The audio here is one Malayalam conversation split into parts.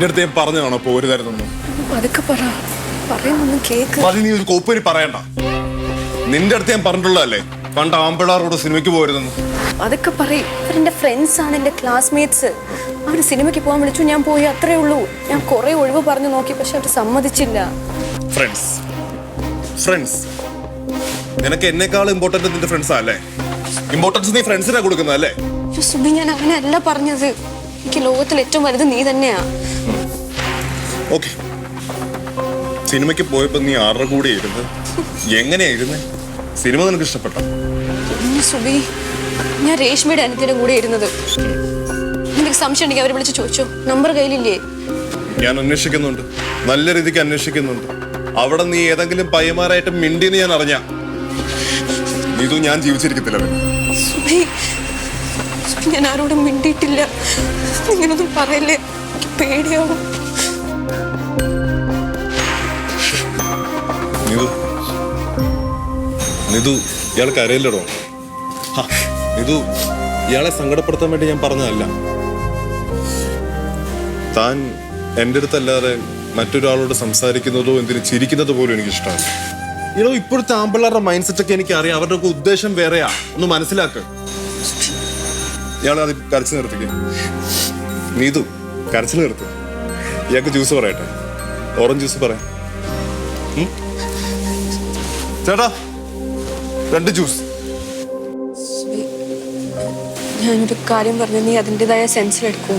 എന്റെ അടുത്ത് ഞാൻ പറഞ്ഞതാണോ പോരുതായിരുന്നു? അതൊക്കെ പറയുന്നൊന്നും കേക്ക്. അത് നീ ഒരു കോപ്പരി പറയണ്ട. നിന്റെ അടുത്ത് ഞാൻ പറഞ്ഞിട്ടുള്ളതല്ലേ പണ്ട് ആമ്പിളാറോട് സിനിമയ്ക്ക് പോരുതെന്ന്. അതൊക്കെ പറയും. അവരെന്റെ ഫ്രണ്ട്സ് ആണ്, എന്റെ ക്ലാസ്മേറ്റ്സ്. അവര് സിനിമയ്ക്ക് പോകാൻ വിളിച്ചു, ഞാൻ പോയി, അത്രേ ഉള്ളൂ. ഞാൻ കുറെ ഒഴിവ് പറഞ്ഞു നോക്കി, പക്ഷെ അവർ സമ്മതിച്ചില്ല. ഫ്രണ്ട്സ് നിനക്ക് എന്നെക്കാൾ ഇമ്പോർട്ടന്റ് നിന്റെ ഫ്രണ്ട്സാ അല്ലേ? ഇമ്പോർട്ടൻസ് നീ ഫ്രണ്ട്സിനാ കൊടുക്കുന്നതല്ലേ? സുബി, ഞാൻ അങ്ങനെയല്ല പറഞ്ഞത്. എനിക്ക് ലോകത്തിൽ ഏറ്റവും വലുത് നീ തന്നെയാ. ഓക്കെ, സിനിമയ്ക്ക് പോയപ്പോ നീ ആരുടെ കൂടെ ഇരുന്ന് എങ്ങനെയാ ഇരുന്നേ? സിനിമ നിനക്ക് ഇഷ്ടപ്പെട്ടോ? സുബി, ഞാൻ രേഷ്മയുടെ അനിയത്തിന്റെ കൂടെ ഇരുന്നത്. നിനക്ക് സംശയം ഉണ്ടെങ്കിൽ അവരെ വിളിച്ച് ചോദിച്ചോ. നമ്പർ കയ്യിലില്ലേ? ഞാൻ അന്വേഷിക്കുന്നുണ്ട്, നല്ല രീതിക്ക് അന്വേഷിക്കുന്നുണ്ട്. അവിടെ നീ ഏതെങ്കിലും പയ്യന്മാരായിട്ട് മിണ്ടിന്ന് ഞാൻ അറിഞ്ഞ നീതു ഞാൻ ജീവിച്ചിരിക്കത്തില്ല. സുബി, ഞാൻ ആരോടും മിണ്ടിയിട്ടില്ല. ഇങ്ങനൊന്നും പറയല്ലേ, എനിക്ക് പേടിയാവും. നിതു ഇയാൾ കരയില്ലടോ. നിതു ഇയാളെ സങ്കടപ്പെടുത്താൻ വേണ്ടി ഞാൻ പറഞ്ഞതല്ല. താൻ എൻ്റെ അടുത്തല്ലാതെ മറ്റൊരാളോട് സംസാരിക്കുന്നതോ എന്തിനു ചിരിക്കുന്നതോ പോലും എനിക്ക് ഇഷ്ടമാണ്. ഇടോ, ഇപ്പോഴത്തെ ആമ്പിള്ളേരുടെ മൈൻഡ് സെറ്റ് ഒക്കെ എനിക്ക് അറിയാം. അവരുടെ ഒക്കെ ഉദ്ദേശം വേറെയാ. ഒന്ന് മനസ്സിലാക്ക്. ഇയാളെ അത് കരച്ചു നിർത്തിക്ക. നീതു കരച്ചിൽ നിർത്ത്. ഇയാൾക്ക് ജ്യൂസ് പറയട്ടെ? ഓറഞ്ച് ജ്യൂസ് പറയാം. ചേട്ടാ, 2 ജ്യൂസ്. ഞാനൊരു കാര്യം പറഞ്ഞു, നീ അതിൻ്റെതായ സെൻസിലെടുക്കൂ.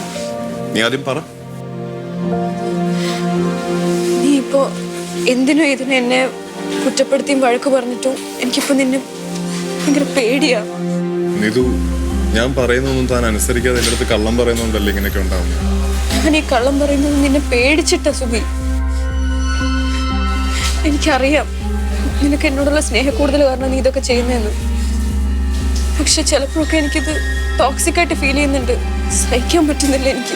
നീ ആദ്യം പറ. നീ ഇപ്പോ എന്തിനും ഇതിനും എന്നെ കുറ്റപ്പെടുത്തിയും വഴക്ക് പറഞ്ഞിട്ടും എനിക്കിപ്പോ നിന്നെ ഭയങ്കര പേടിയാ. നിതു, ഞാൻ പറയുന്നൊന്നും താൻ അനുസരിക്കാതെ എൻ്റെ അടുത്ത് കള്ളം പറയുന്നുണ്ടല്ലേ ഇങ്ങനെയൊക്കെ ഉണ്ടാവുന്നത്? ഞാൻ ഈ കള്ളം പറയുന്നത് നിന്നെ പേടിച്ചിട്ടാ സുബി. എനിക്കറിയാം നിനക്ക് എന്നോടുള്ള സ്നേഹക്കൂടുതൽ കാരണം നീ ഇതൊക്കെ ചെയ്യുന്നതെന്ന്. പക്ഷെ ചിലപ്പോഴൊക്കെ എനിക്കിത് ടോക്സിക് ആയിട്ട് ഫീൽ ചെയ്യുന്നുണ്ട്. സഹിക്കാൻ പറ്റുന്നില്ല എനിക്ക്.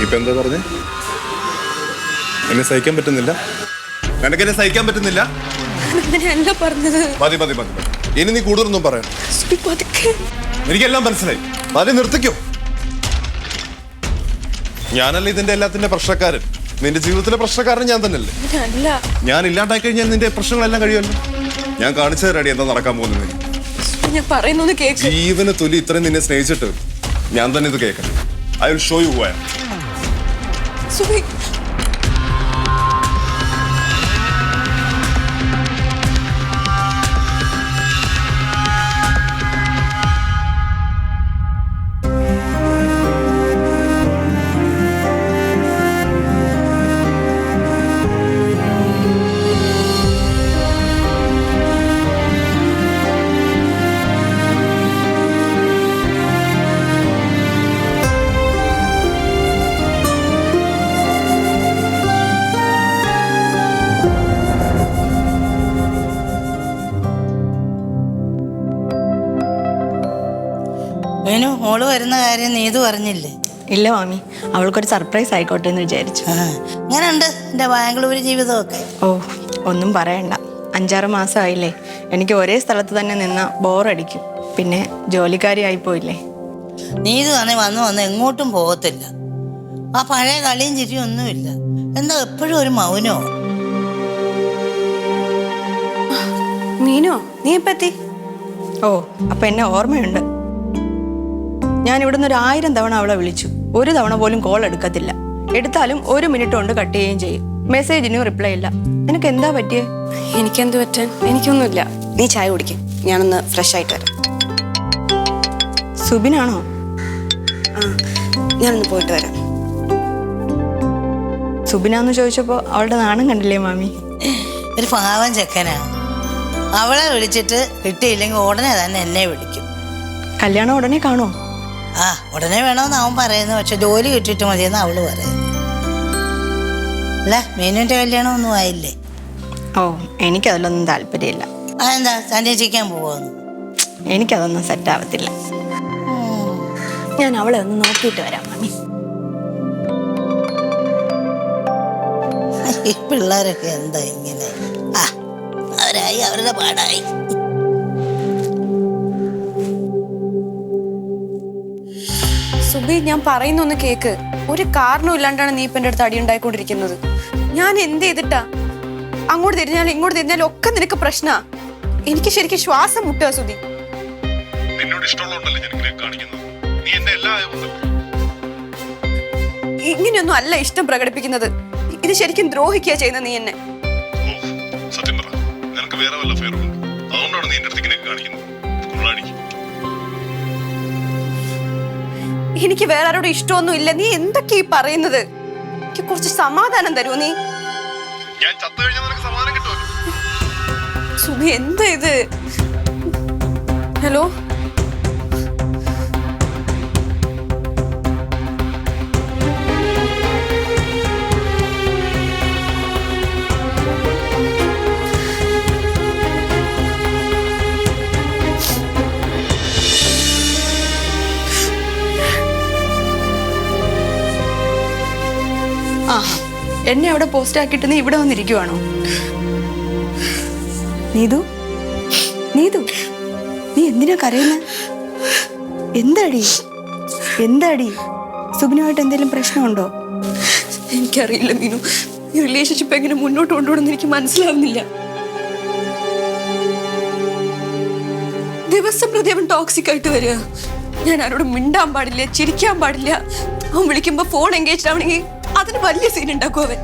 ഇപ്പൊ എന്താ പറഞ്ഞേ? എന്നെ സഹിക്കാൻ പറ്റുന്നില്ല? നിനക്കെന്നെ സഹിക്കാൻ പറ്റുന്നില്ല? അങ്ങനെയല്ല പറഞ്ഞത്. മതി മതി മതി. ഇനി നീ കൂടുതലൊന്നും പറയാം. എനിക്കെല്ലാം മനസ്സിലായി. മതി, നിർത്തിക്കോ. ഞാനല്ല ഇതിന്റെ എല്ലാത്തിന്റെ പ്രശ്നക്കാരൻ. നിന്റെ ജീവിതത്തിലെ പ്രശ്നക്കാരൻ ഞാൻ തന്നെയല്ലേ? ഞാൻ ഇല്ലാണ്ടായി കഴിഞ്ഞാൽ നിന്റെ പ്രശ്നങ്ങളെല്ലാം കഴിയുമല്ലോ. ഞാൻ കാണിച്ചു തരാടി എന്താ നടക്കാൻ പോകുന്നത്. ഞാൻ പറയുന്നത് കേക്ക്. ജീവന് തൊലി ഇത്രയും നിന്നെ സ്നേഹിച്ചിട്ട് ഞാൻ തന്നെ ഇത് കേൾക്കണം. I will show you who I am. Subi, മോള് വരുന്ന കാര്യം നീതു പറഞ്ഞില്ലേ? ഇല്ല മാമി, അവൾക്കൊരു സർപ്രൈസ് ആയിക്കോട്ടെ എന്ന് വിചാരിച്ചു. എങ്ങനെയുണ്ട് എൻ്റെ ബാംഗ്ലൂർ ജീവിതമൊക്കെ? ഓ, ഒന്നും പറയണ്ട. 5-6 മാസമായില്ലേ. എനിക്ക് ഒരേ സ്ഥലത്ത് തന്നെ നിന്ന ബോറടിക്കും. പിന്നെ ജോലിക്കാരി ആയിപ്പോയില്ലേ. നീതു തന്നെ വന്ന് എങ്ങോട്ടും പോകത്തില്ല. ആ പഴയ കളിയും ചിരിയും ഒന്നുമില്ല. എന്താ എപ്പോഴും ഒരു മൗനോ? മീനോ, നീ എപ്പത്തി? ഓ, അപ്പൊ എന്നെ ഓർമ്മയുണ്ട്. ഞാൻ ഇവിടുന്ന് 1000 തവണ അവളെ വിളിച്ചു. ഒരു തവണ പോലും കോൾ എടുക്കത്തില്ല. എടുത്താലും 1 മിനിറ്റ് കൊണ്ട് കട്ട് ചെയ്യുകയും ചെയ്യും. മെസ്സേജിനും റിപ്ലൈ ഇല്ല. നിനക്ക് എന്താ പറ്റിയേ? എനിക്കെന്ത് പറ്റാൻ? എനിക്കൊന്നുമില്ല. നീ ചായ കുടിക്കും, ഞാനൊന്ന് ഫ്രഷ് ആയിട്ട് വരാം. സുബിനാണോ? ഞാനൊന്ന് പോയിട്ട് വരാം. സുബിനാന്ന് ചോദിച്ചപ്പോ അവളുടെ നാണം കണ്ടില്ലേ മാമി? ഒരു പാവം ചെക്കനാ. അവളെ വിളിച്ചിട്ട് കിട്ടിയില്ലെങ്കിൽ ഉടനെ തന്നെ എന്നെ വിളിക്കും. കല്യാണം ഉടനെ കാണോ? ഉടനെ വേണമെന്ന് അവൻ പറയുന്നു. പക്ഷെ ജോലി കിട്ടിയിട്ട് മതിയെന്ന് അവള് പറയുന്നു. അല്ല, മീനുവിന്റെ കല്യാണം ഒന്നും ആയില്ലേ? ഓ, എനിക്കതിലൊന്നും താല്പര്യമില്ല. അതെന്താ, സന്യസിക്കാൻ പോവാന്ന്? എനിക്കതൊന്നും സെറ്റ് ആവത്തില്ല. ഞാൻ അവളെ ഒന്ന് നോക്കിയിട്ട് വരാം മാമി. ഈ പിള്ളേരൊക്കെ എന്താ ഇങ്ങനെ? അവരായി അവരുടെ പാടായി. സുബി, സുധി, ഞാൻ പറയുന്നൊന്ന് കേക്ക്. ഒരു കാരണവും ഇല്ലാണ്ടാണ് നീ ഇപ്പൊ എന്റെ അടുത്ത് അടി ഉണ്ടായിക്കൊണ്ടിരിക്കുന്നത്. ഞാൻ എന്ത് ചെയ്തിട്ടാ? അങ്ങോട്ട് തിരിഞ്ഞാലും ഇങ്ങോട്ട് തിരിഞ്ഞാലും ഒക്കെ നിനക്ക് പ്രശ്നാ. എനിക്ക് ശരിക്കും ശ്വാസം മുട്ടുക സുധി. നിന്നോട് ഇഷ്ടമുള്ളതുകൊണ്ടല്ലേ ഞാൻ ഇങ്ങനെ കാണിക്കുന്നത്. നീ എന്നെ എല്ലാം ഇങ്ങനെയൊന്നും അല്ല ഇഷ്ടം പ്രകടിപ്പിക്കുന്നത്. ഇത് ശരിക്കും ദ്രോഹിക്കുക ചെയ്യുന്ന നീ എന്നെ. സത്യം പറ, നിനക്ക് വേറെ വല്ല ഫെയറും ഉണ്ട്? അതുകൊണ്ടാണ് നീ എന്റെ അടുത്ത് ഇങ്ങനെ കാണിക്കുന്നത്. എനിക്ക് വേറെ ആരോടും ഇഷ്ടമൊന്നും ഇല്ല. നീ എന്തൊക്കെയാ ഈ പറയുന്നത്? എനിക്ക് കുറച്ച് സമാധാനം തരുമോ നീ? ഞാൻ ചത്തു കഴിഞ്ഞാൽ നിനക്ക് സമാധാനം കിട്ടുമല്ലോ. സുധി, എന്താ ഇത്? ഹലോ, ആ, എന്നെ അവിടെ പോസ്റ്റ് ആക്കിയിട്ട് നീ ഇവിടെ വന്നിരിക്കുവാണോ? നീതു, നീതു, നീ എന്തിനാ കരയുന്നത്? എന്താടി എന്താടി? സുബിനുമായിട്ട് എന്തെങ്കിലും പ്രശ്നമുണ്ടോ? എനിക്കറിയില്ല മീനു. ഈ റിലേഷൻഷിപ്പ് എങ്ങനെ മുന്നോട്ട് കൊണ്ടുപോകണമെന്ന് എനിക്ക് മനസ്സിലാവുന്നില്ല. ദിവസം പ്രതി അവൻ ടോക്സിക് ആയിട്ട് വരിക. ഞാൻ ആരോടും മിണ്ടാൻ പാടില്ല, ചിരിക്കാൻ പാടില്ല. അവൻ വിളിക്കുമ്പോ ഫോൺ എൻഗേജ്ഡ് ആവണമെങ്കിൽ അതിന് വലിയ സീൻ ഉണ്ടാക്കും അവൻ.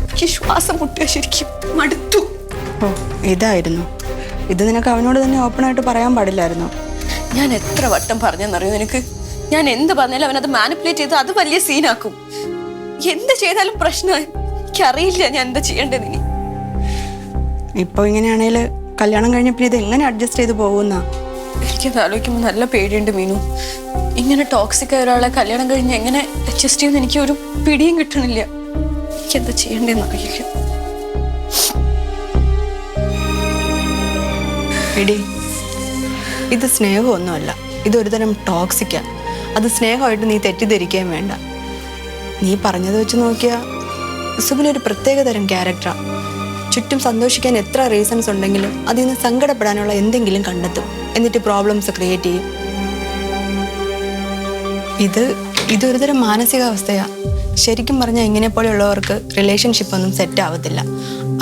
എനിക്ക് ശ്വാസം മുട്ടുക, ശരിക്കും മടുത്തു. ഓ, ഇതായിരുന്നു ഇത്. നിനക്ക് അവനോട് തന്നെ ഓപ്പൺ ആയിട്ട് പറയാൻ പാടില്ലായിരുന്നോ? ഞാൻ എത്ര വട്ടം പറഞ്ഞെന്നറിയോ നിനക്ക്? ഞാൻ എന്ത് പറഞ്ഞാലും അവനത് മാനിപ്പുലേറ്റ് ചെയ്ത് അത് വലിയ സീനാക്കും. എന്ത് ചെയ്താലും പ്രശ്നമായി. എനിക്കറിയില്ല ഞാൻ എന്താ ചെയ്യേണ്ടത് ഇനി. ഇപ്പൊ ഇങ്ങനെയാണേൽ കല്യാണം കഴിഞ്ഞപ്പോൾ ഇത് എങ്ങനെ അഡ്ജസ്റ്റ് ചെയ്ത് പോകുന്ന? എനിക്കത് ആലോചിക്കുമ്പോൾ നല്ല പേടിയുണ്ട് മീനു. ഇങ്ങനെ ടോക്സിക് ആയ ഒരാളെ കല്യാണം കഴിഞ്ഞ് എങ്ങനെ അഡ്ജസ്റ്റ് ചെയ്യുമെന്ന് എനിക്ക് ഒരു പിടിയും കിട്ടണില്ല. എനിക്കെന്താ ചെയ്യേണ്ടതെന്ന് അറിയില്ല. എടി, ഇത് സ്നേഹമൊന്നുമല്ല, ഇതൊരു തരം ടോക്സിക്കാ. അത് സ്നേഹമായിട്ട് നീ തെറ്റിദ്ധരിക്കുകയും വേണ്ട. നീ പറഞ്ഞത് വെച്ച് നോക്കിയാൽ സുബിനൊരു പ്രത്യേക തരം ക്യാരക്ടറാ. ചുറ്റും സന്തോഷിക്കാൻ എത്ര റീസൺസ് ഉണ്ടെങ്കിലും അതിൽ നിന്ന് സങ്കടപ്പെടാനുള്ള എന്തെങ്കിലും കണ്ടെത്തും, എന്നിട്ട് പ്രോബ്ലംസ് ക്രിയേറ്റ് ചെയ്യും. ഇതൊരു തരം മാനസികാവസ്ഥയാ. ശരിക്കും പറഞ്ഞാൽ ഇങ്ങനെ പോലെയുള്ളവർക്ക് റിലേഷൻഷിപ്പ് ഒന്നും സെറ്റ് ആവത്തില്ല.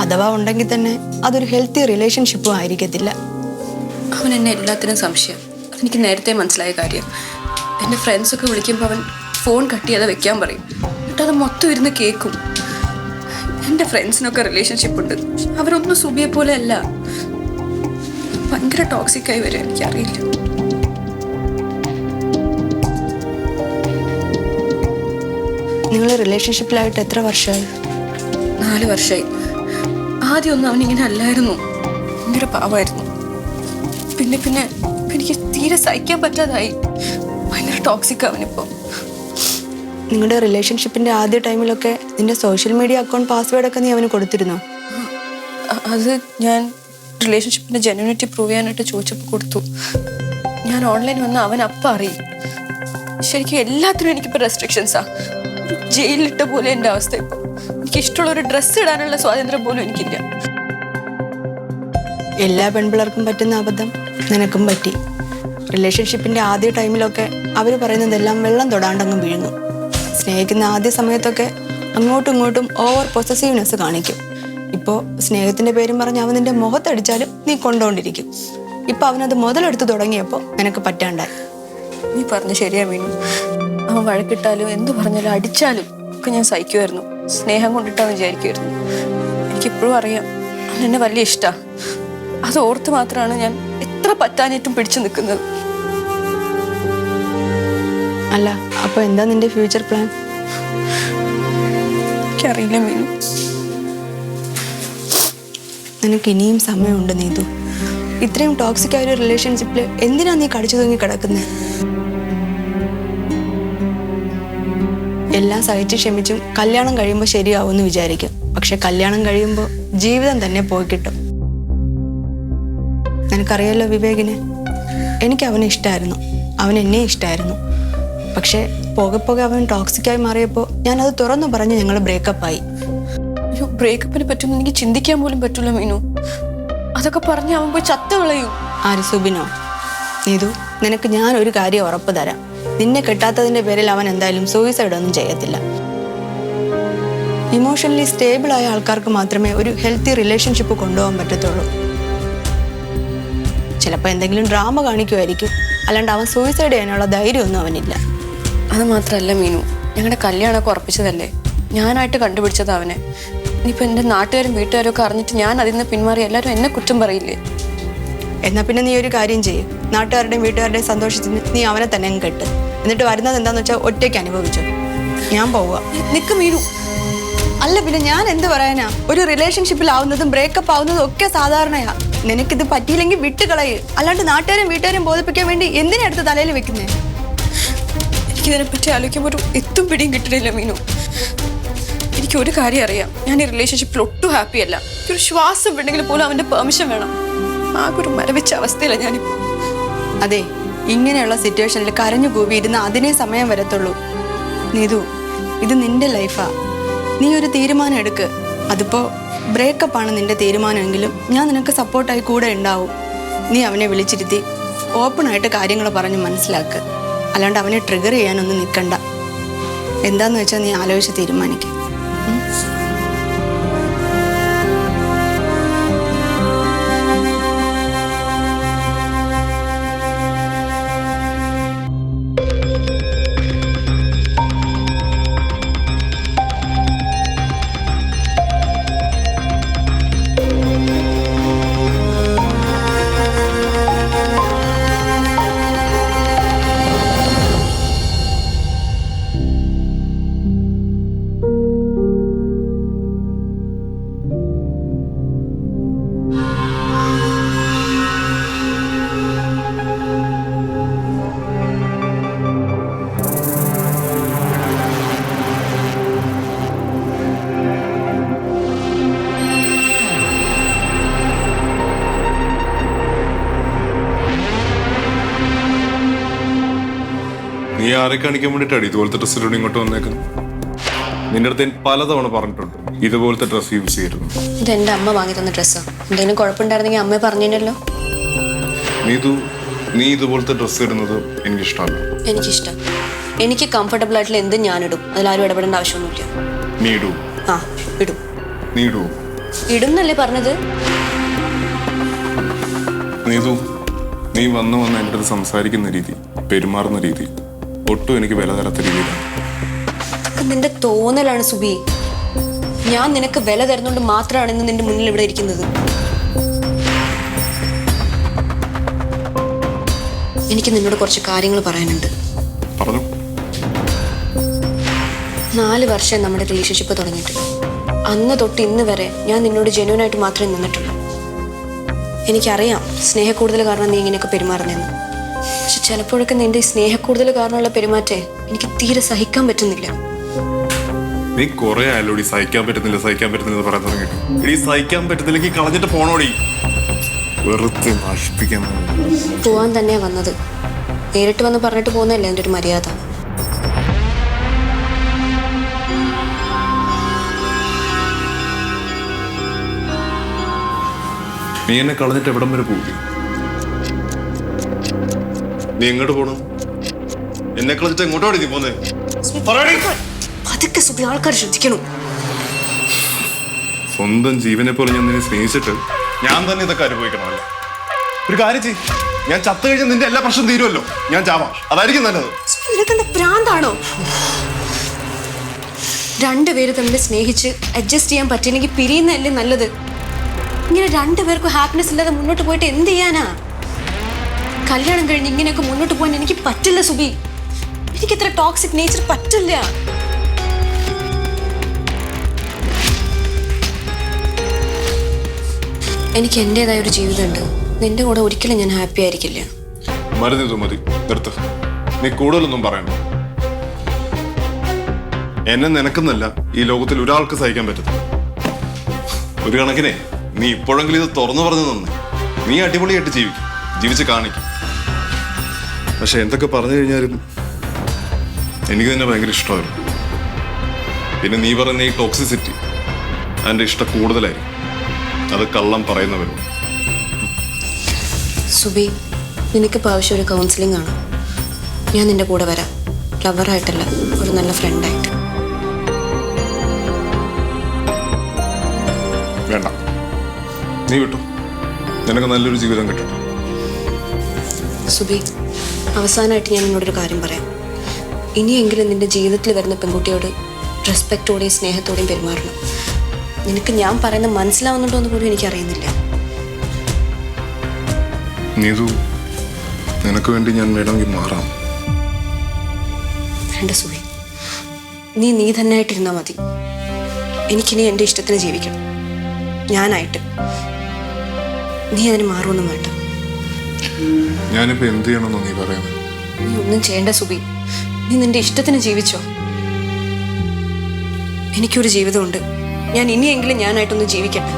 അഥവാ ഉണ്ടെങ്കിൽ തന്നെ അതൊരു ഹെൽത്തി റിലേഷൻഷിപ്പും ആയിരിക്കത്തില്ല. അവൻ എന്നെ എല്ലാത്തിനും സംശയം. അതെനിക്ക് നേരത്തെ മനസ്സിലായ കാര്യം. എൻ്റെ ഫ്രണ്ട്സൊക്കെ വിളിക്കുമ്പോൾ അവൻ ഫോൺ കട്ട് ചെയ്യാതെ വെക്കാൻ പറയും. എന്നിട്ട് അത് മൊത്തം ഇരുന്ന് കേൾക്കും. എൻ്റെ ഫ്രണ്ട്സിനൊക്കെ റിലേഷൻഷിപ്പ് ഉണ്ട്. അവരൊന്നും സുബിയെ പോലെ അല്ല. ഭയങ്കര ടോക്സിക്കായി വരും. എനിക്കറിയില്ല. നിങ്ങൾ റിലേഷൻഷിപ്പിലായിട്ട് എത്ര വർഷമായി? 4 വർഷമായി. ആദ്യമൊന്നും അവനിങ്ങനെ അല്ലായിരുന്നു. ഭയങ്കര പാവമായിരുന്നു. പിന്നെ എനിക്ക് തീരെ സഹിക്കാൻ പറ്റാതായി. ഭയങ്കര ടോക്സിക് അവനിപ്പോൾ. നിങ്ങളുടെ റിലേഷൻഷിപ്പിന്റെ ആദ്യ ടൈമിലൊക്കെ നിന്റെ സോഷ്യൽ മീഡിയ അക്കൗണ്ട് പാസ്വേഡൊക്കെ നീ അവന് കൊടുത്തിരുന്നോ? അത് ഞാൻ റിലേഷൻഷിപ്പിന്റെ ജെന്യൂനിറ്റി പ്രൂവ് ചെയ്യാനായിട്ട് ചോദിച്ചപ്പോൾ കൊടുത്തു. ഞാൻ ഓൺലൈൻ വന്ന അവൻ അപ്പം അറിയും. ശരിക്കും എല്ലാത്തിനും എനിക്കിപ്പോൾ റെസ്ട്രിക്ഷൻസാ. ജയിലിലിട്ട പോലെ എൻ്റെ അവസ്ഥ ഇപ്പം. എനിക്ക് ഇഷ്ടമുള്ള ഒരു ഡ്രസ്സ് ഇടാനുള്ള സ്വാതന്ത്ര്യം പോലും എനിക്കില്ല. എല്ലാ പെൺപിള്ളേർക്കും പറ്റുന്ന അബദ്ധം നിനക്കും പറ്റി. റിലേഷൻഷിപ്പിന്റെ ആദ്യ ടൈമിലൊക്കെ അവർ പറയുന്നതെല്ലാം വെള്ളം തൊടാണ്ടങ്ങ് വീഴുന്നു. സ്നേഹിക്കുന്ന ആദ്യ സമയത്തൊക്കെ അങ്ങോട്ടും ഇങ്ങോട്ടും ഓവർ പൊസസീവ്നെസ് കാണിക്കും. ഇപ്പോൾ സ്നേഹത്തിന്റെ പേരും പറഞ്ഞ് അവൻ നിന്റെ മുഖത്തടിച്ചാലും നീ കൊണ്ടുകൊണ്ടിരിക്കും. ഇപ്പൊ അവനത് മുതലെടുത്ത് തുടങ്ങിയപ്പോൾ നിനക്ക് പറ്റാണ്ടായി. നീ പറഞ്ഞ ശരിയാ മീനു. അവൻ വഴക്കിട്ടാലും എന്തു പറഞ്ഞാലും അടിച്ചാലും ഒക്കെ ഞാൻ സഹിക്കുമായിരുന്നു. സ്നേഹം കൊണ്ടിട്ടാന്ന് വിചാരിക്കുമായിരുന്നു. എനിക്കിപ്പോഴും അറിയാം അവൻ എന്നെ വലിയ ഇഷ്ടമാണ്. അത് ഓർത്ത് മാത്രമാണ് ഞാൻ എത്ര പറ്റാഞ്ഞിട്ടും പിടിച്ചു നിൽക്കുന്നത്. അല്ല, അപ്പൊ എന്താ നിന്റെ ഫ്യൂച്ചർ പ്ലാൻ? എനിക്കറിയില്ല മീനു. നിനക്ക് ഇനിയും സമയമുണ്ട് നീതു. ഇത്രയും ടോക്സിക് ആയ ഒരു റിലേഷൻഷിപ്പിൽ എന്തിനാ നീ കടിച്ചു തൂങ്ങി കിടക്കുന്നത്? എല്ലാം സഹിച്ച് ക്ഷമിച്ചും കല്യാണം കഴിയുമ്പോൾ ശരിയാവുമെന്ന് വിചാരിക്കും. പക്ഷെ കല്യാണം കഴിയുമ്പോൾ ജീവിതം തന്നെ പോയി കിട്ടും. നിനക്കറിയാലോ വിവേകിനെ. എനിക്ക് അവനെ ഇഷ്ടമായിരുന്നു, അവൻ എന്നെ ഇഷ്ടമായിരുന്നു. പക്ഷെ പോകെ പോകെ അവൻ ടോക്സിക്കായി മാറിയപ്പോൾ ഞാനത് തുറന്നു പറഞ്ഞ് ഞങ്ങൾ ബ്രേക്കപ്പായി. അയ്യോ, ബ്രേക്കപ്പിനെ പറ്റുമെന്ന് എനിക്ക് ചിന്തിക്കാൻ പോലും പറ്റൂല മീനു. അതൊക്കെ പറഞ്ഞ് അവൻ പോയി ചത്ത കളയൂ. ആര്? സുബിനോ? നീതു, നിനക്ക് ഞാൻ ഒരു കാര്യം ഉറപ്പ് തരാം, നിന്നെ കെട്ടാത്തതിന്റെ പേരിൽ അവൻ എന്തായാലും സൂയിസൈഡ് ഒന്നും ചെയ്യത്തില്ല. ഇമോഷണലി സ്റ്റേബിൾ ആയ ആൾക്കാർക്ക് മാത്രമേ ഒരു ഹെൽത്തി റിലേഷൻഷിപ്പ് കൊണ്ടുപോകാൻ പറ്റത്തുള്ളൂ. ചിലപ്പോൾ എന്തെങ്കിലും ഡ്രാമ കാണിക്കുമായിരിക്കും, അല്ലാണ്ട് അവൻ സൂയിസൈഡ് ചെയ്യാനുള്ള ധൈര്യമൊന്നും അവനില്ല. അത് മാത്രമല്ല മീനു, ഞങ്ങളുടെ കല്യാണമൊക്കെ ഉറപ്പിച്ചതല്ലേ, ഞാനായിട്ട് കണ്ടുപിടിച്ചത് അവനെ. ഇനിയിപ്പോൾ എൻ്റെ നാട്ടുകാരും വീട്ടുകാരും ഒക്കെ അറിഞ്ഞിട്ട് ഞാൻ അതിൽ നിന്ന് പിന്മാറി എല്ലാവരും എന്നെ കുറ്റം പറയില്ലേ? എന്നാ പിന്നെ നീ ഒരു കാര്യം ചെയ്യും, നാട്ടുകാരുടെയും വീട്ടുകാരുടെയും സന്തോഷത്തിന് നീ അവനെ തന്നെ അങ്ങ് കെട്ട്. എന്നിട്ട് വരുന്നത് എന്താന്ന് വെച്ചാൽ ഒറ്റയ്ക്ക് അനുഭവിച്ചു. ഞാൻ പോവുക. നിക്ക് മീനു. അല്ല പിന്നെ ഞാൻ എന്ത് പറയാനാ? ഒരു റിലേഷൻഷിപ്പിലാവുന്നതും ബ്രേക്കപ്പ് ആവുന്നതും ഒക്കെ സാധാരണയാ. നിനക്കിത് പറ്റിയില്ലെങ്കിൽ വിട്ടുകളയ്, അല്ലാണ്ട് നാട്ടുകാരും വീട്ടുകാരും ബോധിപ്പിക്കാൻ വേണ്ടി എന്തിനാ എടുത്ത് തലയിൽ വെക്കുന്നേ? എനിക്കിതിനെപ്പറ്റി ആലോചിക്കുമ്പോൾ ഒരു എത്തും പിടിയും കിട്ടുന്നില്ല മീനു. എനിക്ക് ഒരു കാര്യം അറിയാം, ഞാൻ ഈ റിലേഷൻഷിപ്പിൽ ഒട്ടും ഹാപ്പി അല്ല. എനിക്കൊരു ശ്വാസം വേണമെങ്കിൽ പോലും അവൻ്റെ പെർമിഷൻ വേണം. ആകെ ഒരു മരവിച്ച അവസ്ഥയിലാണ് ഞാനിപ്പോൾ. അതെ, ഇങ്ങനെയുള്ള സിറ്റുവേഷനിൽ കരഞ്ഞു കൂവി ഇരുന്ന് അതിനേ സമയം വരത്തുള്ളൂ. നീതു, ഇത് നിന്റെ ലൈഫാ. നീ ഒരു തീരുമാനം എടുക്ക്. അതിപ്പോ ബ്രേക്കപ്പ് ആണ് നിന്റെ തീരുമാനമെങ്കിലും ഞാൻ നിനക്ക് സപ്പോർട്ടായി കൂടെ ഉണ്ടാവും. നീ അവനെ വിളിച്ചിരുത്തി ഓപ്പണായിട്ട് കാര്യങ്ങൾ പറഞ്ഞ് മനസ്സിലാക്ക്, അല്ലാണ്ട് അവനെ ട്രിഗർ ചെയ്യാനൊന്നും നിൽക്കണ്ട. എന്താന്ന് വെച്ചാൽ നീ ആലോചിച്ച് തീരുമാനിക്കുക. നീ ആരെ കാണിക്കാൻ വേണ്ടിയിട്ടാണ് ഇതുപോലത്തെ ഡ്രസ്സിലൂടെ ഇങ്ങോട്ട് വന്നേക്കുന്നത്? നിന്റെ അടുത്ത് ഞാൻ പലതവണ പറഞ്ഞിട്ടുണ്ട് ഇതുപോലത്തെ ഡ്രസ്സ് യൂസ് ചെയ്യരുത്. ഇത് എൻ്റെ അമ്മ വാങ്ങി തന്ന ഡ്രസ്സാണ്. എന്തെങ്കിലും കുഴപ്പമുണ്ടായിരുന്നെങ്കിൽ അമ്മ പറഞ്ഞല്ലോ. നീ ഇതുപോലത്തെ ഡ്രസ്സ് ഇടുന്നത് എനിക്കിഷ്ടമല്ല. എനിക്കിഷ്ടം. എനിക്ക് കംഫർട്ടബിൾ ആയിട്ടുള്ള എന്തും ഞാനിടും. അതിലാരും ഇടപെടേണ്ട ആവശ്യമൊന്നുമില്ല. നീ ഇടൂ. ആ ഇടും. നീ ഇടൂ. ഇടുന്നല്ലേ പറഞ്ഞത്? നീ വന്ന് എൻ്റെ അടുത്ത് സംസാരിക്കുന്ന രീതി, പെരുമാറുന്ന രീതി ഒട്ടും എനിക്ക് വില തരാത്ത രീതിയിലാണ്. നിന്റെ തോന്നലാണ് സുബി. ഞാൻ നിനക്ക് വില തരുന്നോണ്ട് മാത്രമാണ് ഇന്ന് നിന്റെ മുന്നിൽ ഇവിടെ ഇരിക്കുന്നത്. എനിക്ക് നിന്നോട് കുറച്ച് കാര്യങ്ങൾ പറയാനുണ്ട്. പറഞ്ഞു. 4 വർഷം നമ്മുടെ റിലേഷൻഷിപ്പ് തുടങ്ങിയിട്ട് അന്ന് തൊട്ട് ഇന്ന് വരെ ഞാൻ നിന്നോട് ജെന്യൂനായിട്ട് മാത്രമേ നിന്നിട്ടുള്ളൂ. എനിക്കറിയാം സ്നേഹക്കൂടുതൽ കാരണം നീ ഇങ്ങനെയൊക്കെ പെരുമാറുന്നെന്ന്. പക്ഷെ ചിലപ്പോഴൊക്കെ നിന്റെ ഈ സ്നേഹക്കൂടുതൽ കാരണമുള്ള പെരുമാറ്റേ എനിക്ക് തീരെ സഹിക്കാൻ പറ്റുന്നില്ല. നീ കുറെ ആയാലോടി സഹിക്കാൻ പറ്റുന്നില്ല പറയാൻ തുടങ്ങിയിട്ട്. ഇനി സഹിക്കാൻ പറ്റുന്നില്ലെങ്കിൽ കളഞ്ഞിട്ട് പോണോടി. വെറുതെ നശിപ്പിക്കാൻ പോവാൻ തന്നെയാ വന്നത്. നേരിട്ട് വന്ന് പറഞ്ഞിട്ട് പോകുന്നതല്ലേ എൻ്റെ ഒരു മര്യാദ. നീ എന്നെ കളഞ്ഞിട്ട് എവിടം വരെ പോകില്ല? നീ എങ്ങോട്ട് പോണം? എന്നെ കളഞ്ഞിട്ട് എങ്ങോട്ടാണ് നീ പോന്നേ? അതൊക്കെ സുബി ആൾക്കാർ ശ്രദ്ധിക്കണം. സ്വന്തം ജീവനെ പോലെ ഞാൻ നിന്നെ സ്നേഹിച്ചിട്ട് ഞാൻ തന്നെ ഇതൊക്കെ അനുഭവിക്കണമല്ലോ. ഒരു കാര്യം ചെയ്യ്, ഞാൻ ചത്തു കഴിഞ്ഞാൽ നിന്റെ എല്ലാ പ്രശ്നം തീരുമല്ലോ. ഞാൻ ചാവാം, അതായിരിക്കും നല്ലത്. നിനക്കെന്താ ഭ്രാന്താണോ? 2 പേര് തമ്മിൽ സ്നേഹിച്ച് അഡ്ജസ്റ്റ് ചെയ്യാൻ പറ്റില്ലെങ്കിൽ പിരിയുന്നതല്ലേ നല്ലത്. ഇങ്ങനെ 2 പേർക്കും ഹാപ്പിനെസ് ഇല്ലാതെ മുന്നോട്ട് പോയിട്ട് എന്ത് ചെയ്യാനാ? കല്യാണം കഴിഞ്ഞ് ഇങ്ങനെയൊക്കെ മുന്നോട്ട് പോകാൻ എനിക്ക് പറ്റില്ല സുബി. എനിക്ക് ഇത്ര ടോക്സിക് നേച്ചർ പറ്റില്ല. എനിക്ക് എൻ്റെതായ ഒരു ജീവിതമുണ്ട്. നിന്റെ കൂടെ ഒരിക്കലും ഞാൻ ഹാപ്പി ആയിരിക്കില്ല. മതി നിർത്ത്. നീ കൂടുതലൊന്നും പറയണ്ട. എന്നെ നിനക്കെന്നല്ല ഈ ലോകത്തിൽ ഒരാൾക്ക് സഹിക്കാൻ പറ്റത്തില്ല. ഒരു കണക്കിനെ നീ ഇപ്പോഴെങ്കിലും ഇത് തുറന്നു പറഞ്ഞു തന്നെ. നീ അടിപൊളിയായിട്ട് ജീവിച്ച് കാണിക്കും. പക്ഷെ എന്തൊക്കെ പറഞ്ഞു കഴിഞ്ഞാലും എനിക്ക് തന്നെ ഭയങ്കര ഇഷ്ടമായിരുന്നു. പിന്നെ നീ പറയുന്ന ഈ ടോക്സിസിറ്റി അതിൻ്റെ ഇഷ്ടം കൂടുതലായിരിക്കും. അത് കള്ളം പറയുന്നവരും. സുബി, നിനക്കിപ്പോൾ ആവശ്യം ഒരു കൗൺസിലിംഗ് ആണ്. ഞാൻ നിന്റെ കൂടെ വരാം. ലവറായിട്ടല്ല, ഒരു നല്ല ഫ്രണ്ടായിട്ട്. വേണ്ട, നീ വിട്ടു. നിനക്ക് നല്ലൊരു ജീവിതം കിട്ടട്ടെ. സുബി, അവസാനമായിട്ട് ഞാൻ നിന്നോടൊരു കാര്യം പറയാം. ഇനിയെങ്കിലും നിന്റെ ജീവിതത്തിൽ വരുന്ന പെൺകുട്ടിയോട് റെസ്പെക്റ്റോടെയും സ്നേഹത്തോടെയും പെരുമാറണം. നിനക്ക് ഞാൻ പറയുന്നത് മനസ്സിലാവുന്നുണ്ടോ എന്ന് പോലും എനിക്കറിയുന്നില്ല. നീതു, നിനക്ക് വേണ്ടി ഞാൻ വേണമെങ്കിൽ മാറാം. വേണ്ട സുബി, നീ തന്നെയായിട്ടിരുന്നാൽ മതി. എനിക്കിനി എൻ്റെ ഇഷ്ടത്തിന് ജീവിക്കണം, ഞാനായിട്ട്. നീ അതിന് മാറുമൊന്നും വേണ്ട. ഞാനിപ്പോ എന്ത് ചെയ്യണമെന്നോ നീ പറയുന്നത്? നീ ഒന്നും ചെയ്യേണ്ട സുബി. നീ നിന്റെ ഇഷ്ടത്തിന് ജീവിച്ചോ. എനിക്കൊരു ജീവിതമുണ്ട്. ഞാൻ ഇനിയെങ്കിലും ഞാനായിട്ടൊന്ന് ജീവിക്കട്ടെ.